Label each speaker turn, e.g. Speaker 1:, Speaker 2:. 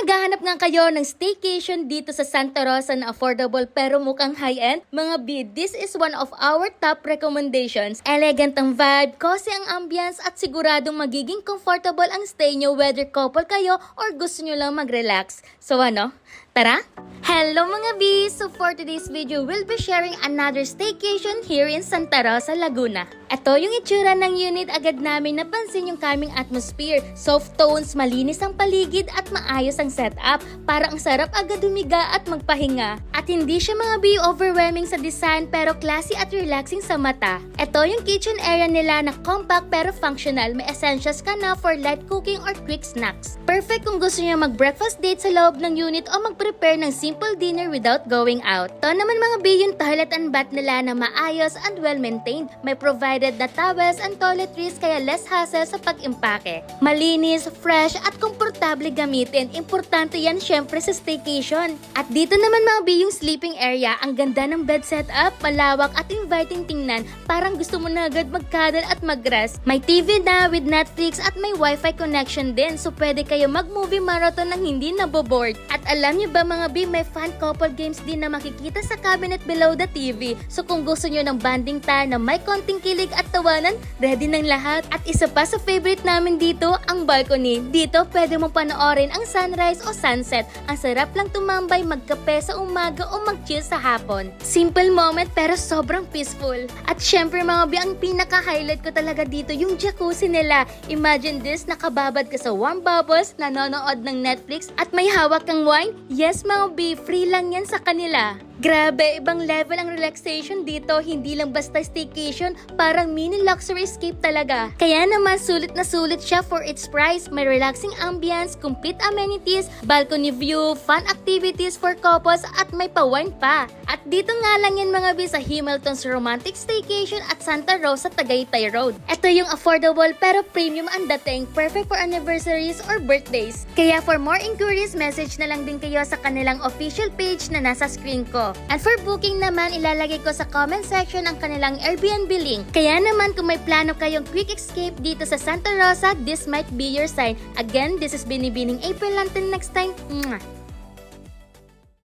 Speaker 1: naghahanap nga kayo ng staycation dito sa Santa Rosa na affordable pero mukhang high-end, mga bid, this is one of our top recommendations. Elegant ang vibe, cozy ang ambience at siguradong magiging comfortable ang stay nyo whether couple kayo or gusto nyo lang mag-relax. So ano? Tara! Hello mga bees! So for today's video, we'll be sharing another staycation here in Santa Rosa, Laguna. Ito yung itsura ng unit, agad namin napansin yung calming atmosphere. Soft tones, malinis ang paligid at maayos ang setup. Parang ang sarap agad humiga at magpahinga. At hindi siya mga bee overwhelming sa design pero classy at relaxing sa mata. Ito yung kitchen area nila na compact pero functional. May essentials ka na for light cooking or quick snacks. Perfect kung gusto niyo mag-breakfast date sa loob ng unit o mag-prepare ng simple dinner without going out. Ito naman mga bee yung toilet and bath nila na maayos and well-maintained. May provided na towels and toiletries kaya less hassle sa pag-impake. Malinis, fresh at komportable gamitin. Importante yan syempre sa staycation. At dito naman mga bee yung sleeping area. Ang ganda ng bed setup, malawak at inviting tingnan. Parang gusto mo na agad mag-cuddle at mag-rest. May TV na with Netflix at may wifi connection din. So pwede kayo mag-movie marathon nang hindi naboboard. At alam niyo ba mga bee, may fun couple games din na makikita sa cabinet below the TV. So kung gusto niyo ng bonding time na may konting kilig at tawanan, ready ng lahat. At isa pa sa favorite namin dito, ang balcony. Dito pwede mong panoorin ang sunrise o sunset. Ang sarap lang tumambay, magkape sa umaga o mag-chill sa hapon. Simple moment pero sobrang peaceful. At syempre mga bi, ang pinaka-highlight ko talaga dito yung jacuzzi nila. Imagine this, nakababad ka sa warm bubbles, nanonood ng Netflix at may hawak kang wine. Yes mga bi, free lang yan sa kanila. Grabe, ibang level ang relaxation dito, hindi lang basta staycation, parang mini luxury escape talaga. Kaya naman sulit na sulit siya for its price. May relaxing ambience, complete amenities, balcony view, fun activities for couples at may pa-wine pa. At dito nga lang yan mga bi sa Hamilton's Romantic Staycation at Santa Rosa, Tagaytay Road. Ito yung affordable pero premium ang dating, perfect for anniversaries or birthdays. Kaya for more inquiries, message na lang din kayo sa kanilang official page na nasa screen ko. And for booking naman, ilalagay ko sa comment section ang kanilang Airbnb link. Kaya naman kung may plano kayong quick escape dito sa Santa Rosa, this might be your sign. Again, this is Binibining April. Until next time, mwah!